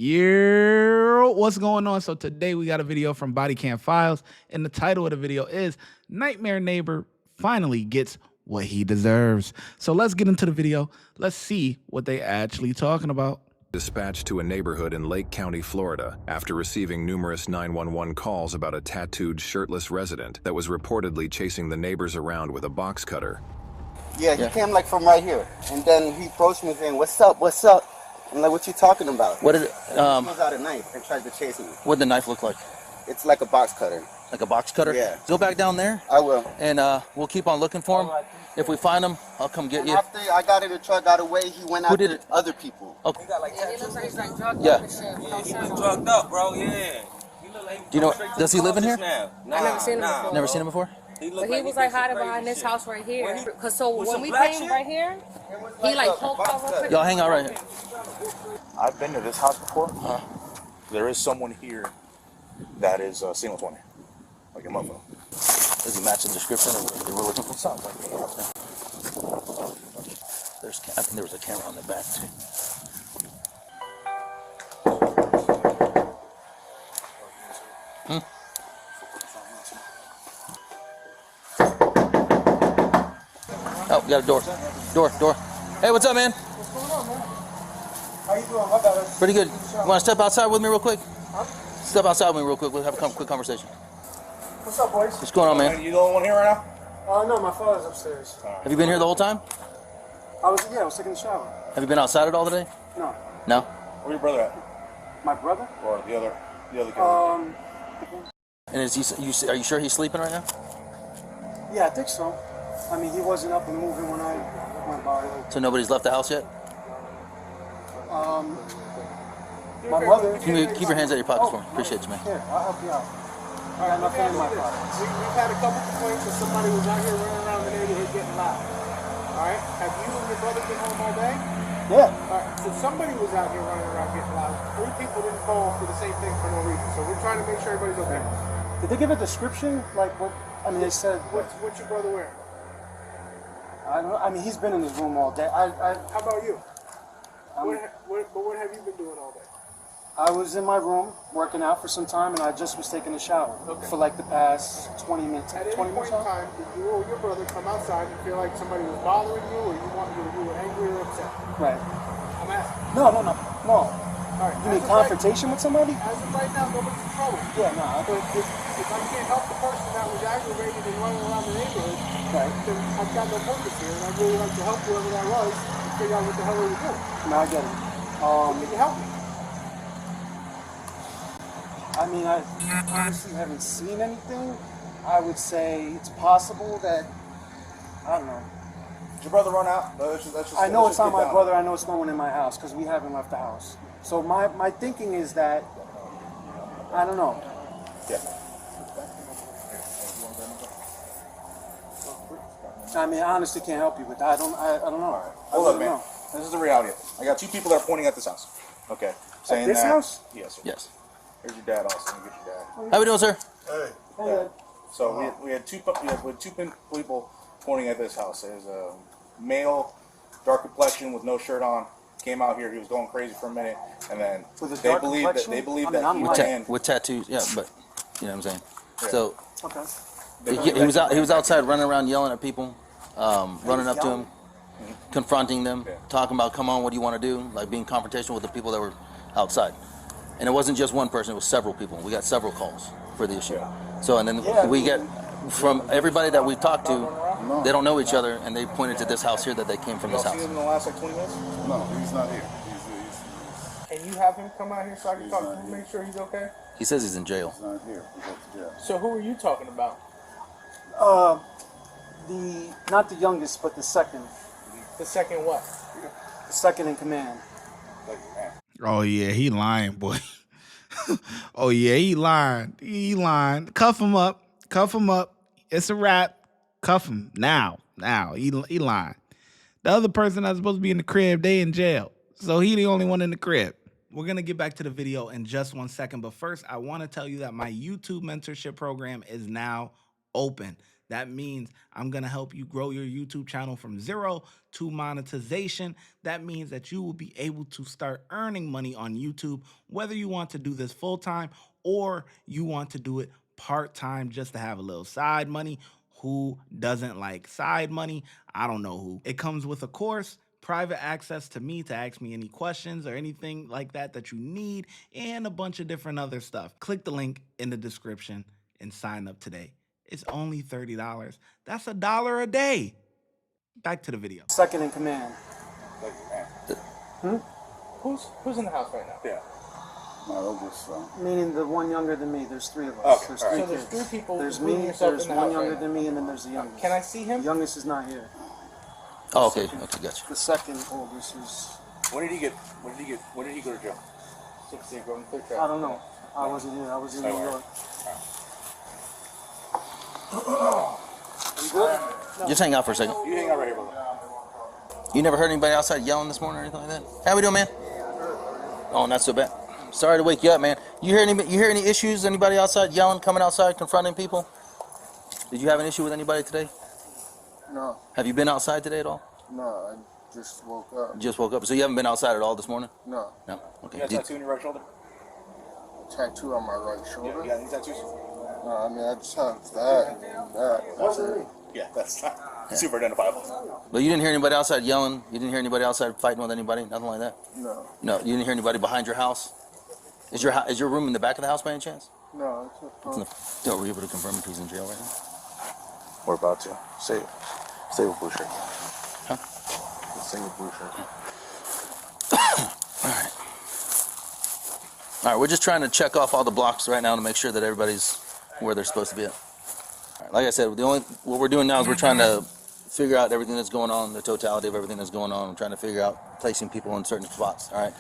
Yeah, what's going on? So today we got a video from Body Cam Files, and the title of the video is Nightmare Neighbor Finally Gets What He Deserves. So let's get into the video. Let's see what they actually talking about. Dispatched to a neighborhood in Lake County, Florida, after receiving numerous 911 calls about a tattooed, shirtless resident that was reportedly chasing the neighbors around with a box cutter. Yeah, he came like from right here, and then he approached me saying, "What's up? What's up?" I'm like, "What you talking about?" What did it? He pulls out a knife and tries to chase me. What did the knife look like? It's like a box cutter. Like a box cutter? Yeah. Go back down there. I will. And we'll keep on looking for him. If we find him, I'll come get you. After I got in the truck, got away, he went after other people. Okay. He got like tattoos. He like drugged Yeah. up and shit. Yeah, he been drugged up, bro. Yeah. He look like Do you know? Does he live in here? now. I never seen him before. Never seen him before? But he was like hiding behind this house right here. Cause so when we black came shit? right here, he like poked out real quick. Y'all hang out right here. I've been to this house before. There is someone here that is single 20, like a motherfucker. Does he match the description of what we're looking for? Sounds like it. I think there was a camera on the back too. Oh, we got a door. Door. Hey, what's up, man? What's going on, man? How you doing? My bad. Pretty good. You want to step outside with me real quick? Step outside with me real quick. We'll have a quick conversation. What's up, boys? What's going on, man? You the only one here right now? No, my father's upstairs. Have you been here the whole time? I was taking a shower. Have you been outside at all today? No. No? Where your brother at? My brother? Or the other kid? And is he? Are you sure he's sleeping right now? Yeah, I think so. I mean, he wasn't up and moving when I went by. So nobody's left the house yet? My mother. Keep your hands out of your pockets for me. Appreciate you, man. Here, I'll help you out. I got nothing in my pockets. We've had a couple complaints that somebody was out here running around the neighborhood getting loud. Alright? Have you and your brother been home all day? Yeah. Alright, so somebody was out here running around getting loud. 3 people didn't call for the same thing for no reason. So we're trying to make sure everybody's okay. Did they give a description? Like what? I mean, they said. What's your brother wearing? I don't know. I mean, he's been in his room all day. How about you? What have you been doing all day? I was in my room working out for some time, and I just was taking a shower for like the past 20 minutes. At any point in time, did you or your brother come outside and feel like somebody was bothering you, or you were angry or upset? Right. I'm asking. No. All right. You mean confrontation with somebody? As of right now, nobody's in trouble. Yeah, no. If I can't help the person that was aggravated and running around the neighborhood, then I've got no purpose here, and I'd really like to help whoever that was and figure out what the hell they were doing. No, I get it. Can you help me? I mean, I honestly haven't seen anything. I would say it's possible that, I don't know. Did your brother run out? I know it's not my brother. I know it's no one in my house because we haven't left the house. So my thinking is that, I don't know. Yeah. I mean, I honestly can't help you with that. I don't know. Well, look, man. This is the reality. I got 2 people that are pointing at this house. Okay. Saying this that, house? Yes. Sir. Yes. Here's your dad, Austin. Get your dad. How we doing, sir? Hey. Yeah. So we had two people pointing at this house. There's a male, dark complexion with no shirt on. Came out here. He was going crazy for a minute, and then they believe that he ran with tattoos. Yeah, but you know what I'm saying. Yeah. So Okay. he was outside running around yelling at people, running up to him, confronting them, talking about, "Come on, what do you want to do?" Like being confrontational with the people that were outside. And it wasn't just one person; it was several people. We got several calls for the issue. So and then we get from everybody that we've talked to, they don't know each other, and they pointed to this house here that they came from this house. Seen him in the last like 20 minutes? No, he's not here. Can you have him come out here so I can talk to him, make sure he's okay? He says he's in jail. He's not here. He went to jail. So who are you talking about? Not the youngest, but the second. The second what? The second in command. Oh yeah, he lying, boy. Oh yeah, he lying. He lying. Cuff him up. Cuff him up. It's a wrap. Cuff him now. He lying. The other person that's supposed to be in the crib, they in jail. So he the only one in the crib. We're going to get back to the video in just 1 second. But first, I want to tell you that my YouTube mentorship program is now open. That means I'm going to help you grow your YouTube channel from 0 to monetization. That means that you will be able to start earning money on YouTube, whether you want to do this full time or you want to do it part time just to have a little side money. Who doesn't like side money? I don't know who. It comes with a course, private access to me to ask me any questions or anything like that that you need, and a bunch of different other stuff. Click the link in the description and sign up today. It's only $30. That's $1 a day. Back to the video. Second in command. Who's in the house right now? Yeah. My oldest son. Meaning the one younger than me. There's 3 of us. Okay. There's So 3 there's kids. 3 people. There's including me, yourself there's in the one house younger right than me, and then there's the youngest. Can I see him? The youngest is not here. Oh, okay, gotcha. The second oldest is... When did he go to jail? 16, going to I don't know. I wasn't here. I was in New York. You good? Just hang out for a second. You hang out right here, brother. You never heard anybody outside yelling this morning or anything like that? How we doing, man? Oh, not so bad. Sorry to wake you up, man. You hear any issues? Anybody outside yelling, coming outside, confronting people? Did you have an issue with anybody today? No, Have you been outside today at all? no, I just woke up. Just woke up. So you haven't been outside at all this morning? No, No. Okay. You got a tattoo on your right shoulder? tattoo on my right shoulder. You got any tattoos? No, I mean I just have that and that. That's it. Yeah, that's not super identifiable. But you didn't hear anybody outside yelling? You didn't hear anybody outside fighting with anybody? Nothing like that? No, No. You didn't hear anybody behind your house? Is your room in the back of the house by any chance? no, it's a No, were you able to confirm if he's in jail right now? We're about to. Save a blue shirt. Huh? Sing a blue shirt. All right. All right, we're just trying to check off all the blocks right now to make sure that everybody's where they're supposed to be at. All right, like I said, what we're doing now is we're trying to figure out everything that's going on, the totality of everything that's going on. We're trying to figure out placing people in certain spots. All right.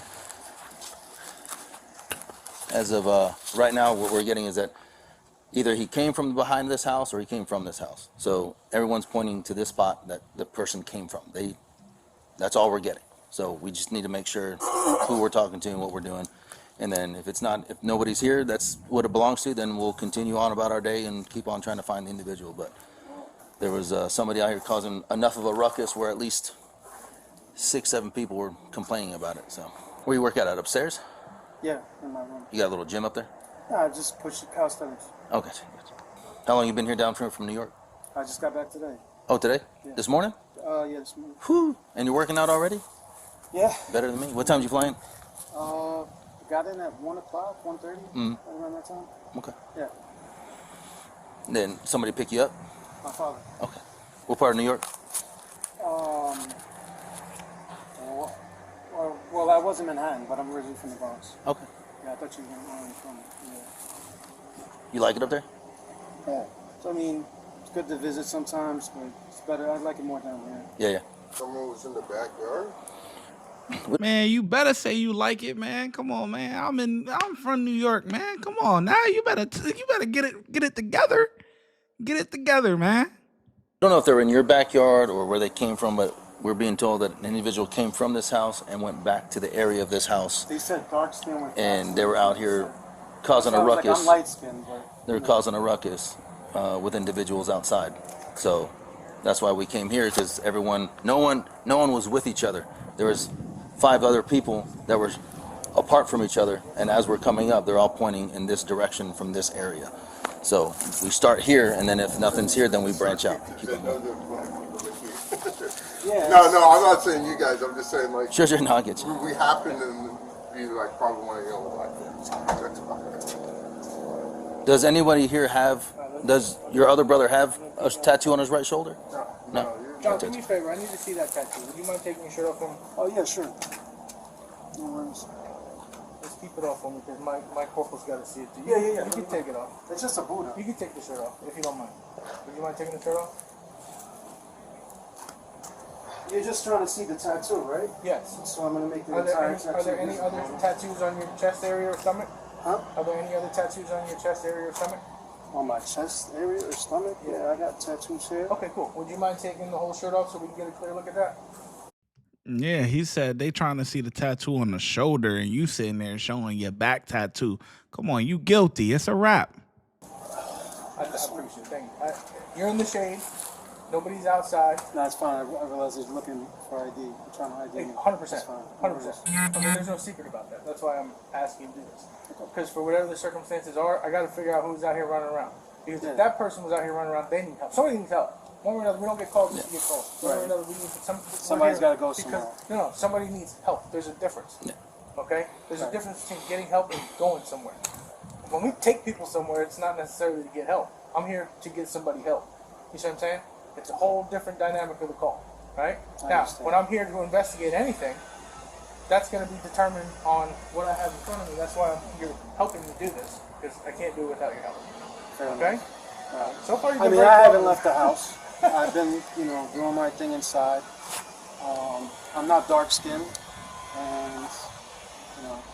As of right now, what we're getting is that either he came from behind this house or he came from this house. So everyone's pointing to this spot that the person came from. That's all we're getting. So we just need to make sure who we're talking to and what we're doing. And then if nobody's here, that's what it belongs to, then we'll continue on about our day and keep on trying to find the individual. But there was somebody out here causing enough of a ruckus where at least 6, 7 people were complaining about it. So where you work at upstairs? Yeah, in my room. You got a little gym up there? Yeah, I just pushed the calisthenics. Oh, gotcha. How long you been here down from New York? I just got back today. Oh, today? Yeah. This morning? Yeah, this morning. Whew. And you're working out already? Yeah. Better than me. What time you flying? Got in at 1 o'clock, 1:30, around that time. Okay. Yeah, Then somebody pick you up? my father. Okay. What part of New York? Well, I was in Manhattan, but I'm originally from the Bronx. Okay. Yeah, I thought you were from yeah. You like it up there? Yeah. So I mean, it's good to visit sometimes, but it's better. I like it more down here. Yeah. Someone was in the backyard. Man, you better say you like it, man. Come on, man. I'm from New York, man. Come on, now you better get it together. Get it together, man. I don't know if they're in your backyard or where they came from, but we're being told that an individual came from this house and went back to the area of this house, They said dark skin with and they were out here causing a Sounds ruckus. Like I'm light skinned, but They were causing a ruckus with individuals outside. So that's why we came here, because no one was with each other. There was 5 other people that were apart from each other, and as we're coming up, they're all pointing in this direction from this area. So we start here, and then if nothing's here, then we branch out. Keep it moving. yeah. No, I'm not saying you guys. I'm just saying like Sure, no, I get you. we happen to be like probably one of the only black folks. Does anybody here does your other brother have a tattoo on his right shoulder? No. John, do me a favor. I need to see that tattoo. Would you mind taking your shirt off for me? Oh yeah, sure. No worries. Just keep it off for me, because my corporal's got to see it too. Yeah. You can take it off. It's just a Buddha. You can take the shirt off if you don't mind. Would you mind taking the shirt off? You're just trying to see the tattoo, right? Yes. So I'm gonna make the Are entire tattoo. there any other tattoos on your chest area or stomach? Huh? Are there any other tattoos on your chest area or stomach? On my chest area or stomach? Yeah, I got tattoos here. Okay, cool. Would you mind taking the whole shirt off so we can get a clear look at that? Yeah, he said they trying to see the tattoo on the shoulder, and you sitting there showing your back tattoo. Come on, you guilty. It's a wrap. I appreciate it. Thank you. You're in the shade. Nobody's outside. No, it's fine. I realize he's looking for ID. I'm trying to ID. 100%. 100%. I mean, there's no secret about that. That's why I'm asking you to do this. Because for whatever the circumstances are, I got to figure out who's out here running around. Because if that person was out here running around, they need help. Somebody needs help. One way or another, we don't get called just to get called. One way or another, we need somebody's got to go somewhere. No, somebody needs help. There's a difference. Okay? There's a difference between getting help and going somewhere. When we take people somewhere, it's not necessarily to get help. I'm here to get somebody help. You see what I'm saying? It's a whole different dynamic of the call, right? Now, when I'm here to investigate anything, that's going to be determined on what I have in front of me. That's why you're helping me do this, because I can't do it without your help. Okay? So far, you've been I haven't left the house. I've been, doing my thing inside. I'm not dark-skinned, and, I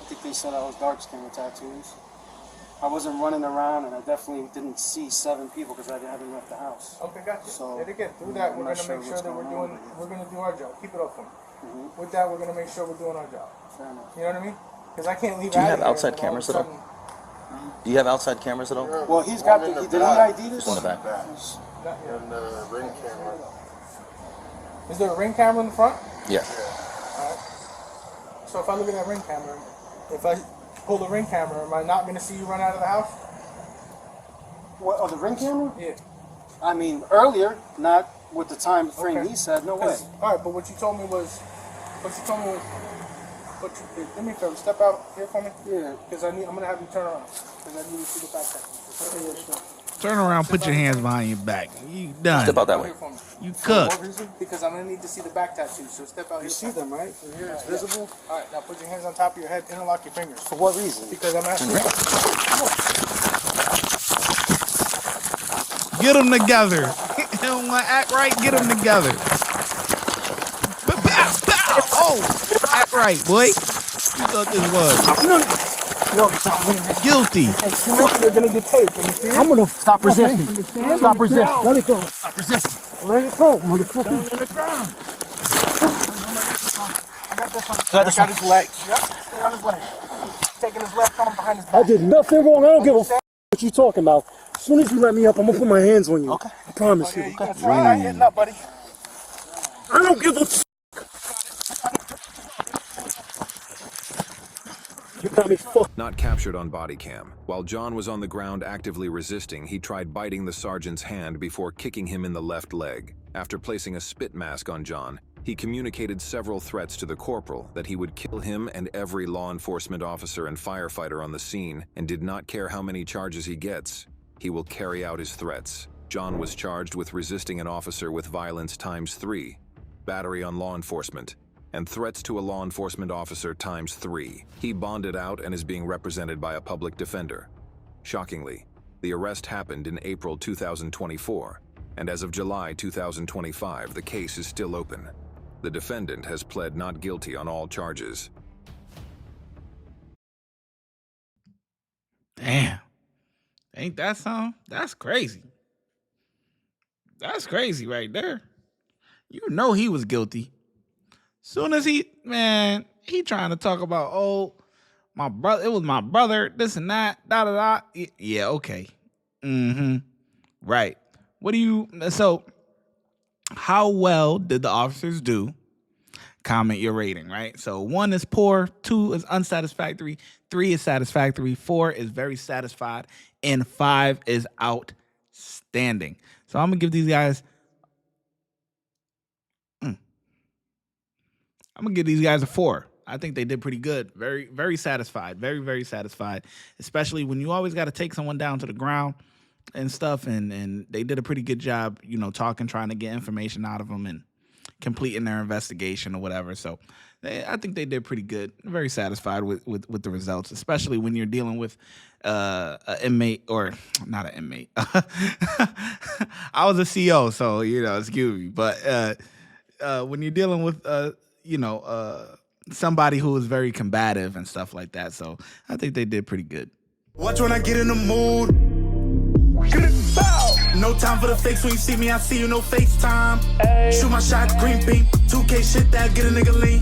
think they said I was dark-skinned with tattoos. I wasn't running around, and I definitely didn't see 7 people because I haven't left the house. Okay, gotcha. So, and again, through that, we're going to make sure that we're going to do our job. Keep it up for me. With that, we're going to make sure we're doing our job. Fair enough. You know what I mean? Because I can't leave. Do you have outside cameras at all? Do you have outside cameras at all? Well, he's got did he ID this? On the back. And the ring camera. Is there a ring camera in the front? Yeah. Alright. So if I look at that ring camera, if I pull the ring camera, am I not going to see you run out of the house? What, the ring camera? Yeah. I mean, earlier, not with the time frame he said, no way. Alright, but what you told me was, let me first step out here for me. Yeah. Because I'm going to have you turn around. Because I need to see the back there. Turn around, put your hands behind your back. You done. Step out that way. You cooked. Because I'm going to need to see the back tattoos. So step out here. You see them, right? From here, it's visible. Alright, now put your hands on top of your head, interlock your fingers. For what reason? Because I'm asking you. Get them together. You don't want to act right? Get them together. Oh, act right, boy. You thought this was. No, stop. Guilty. You're going to get paid. I'm going to stop resisting. Understand? Stop resisting. Let it go. Stop resisting. Let it go, motherfucker. On the ground. I got this one. I got his legs. Yep. Stay on his legs. Taking his left arm behind his back. I did nothing wrong. I don't give a f what you talking about. As soon as you let me up, I'm going to put my hands on you. Okay. I promise you. You got right hitting up, buddy. I don't give a f. You got me fucked. Not captured on body cam. While John was on the ground actively resisting, he tried biting the sergeant's hand before kicking him in the left leg. After placing a spit mask on John, he communicated several threats to the corporal that he would kill him and every law enforcement officer and firefighter on the scene, and did not care how many charges he gets. He will carry out his threats. John was charged with resisting an officer with violence ×3, battery on law enforcement, and threats to a law enforcement officer ×3. He bonded out and is being represented by a public defender. Shockingly, the arrest happened in April 2024, and as of July 2025, the case is still open. The defendant has pled not guilty on all charges. Damn. Ain't that something? That's crazy. That's crazy right there. You know he was guilty. Soon as he trying to talk about, oh, my brother, it was my brother, this and that, da-da-da. Yeah, okay. Right. So how well did the officers do? Comment your rating, right? So 1 is poor, 2 is unsatisfactory, 3 is satisfactory, 4 is very satisfied, and 5 is outstanding. So I'm gonna give these guys a 4. I think they did pretty good. Very, very satisfied. Very, very satisfied. Especially when you always got to take someone down to the ground and stuff. And they did a pretty good job, talking, trying to get information out of them and completing their investigation or whatever. So I think they did pretty good. Very satisfied with the results, especially when you're dealing with an inmate, or not an inmate. I was a CO, so, excuse me. But when you're dealing with somebody who is very combative and stuff like that. So I think they did pretty good. Watch when I get in the mood. No time for the fakes. When you see me, I see you, no FaceTime. Shoot my shot, green beam. 2K shit that get a nigga lean.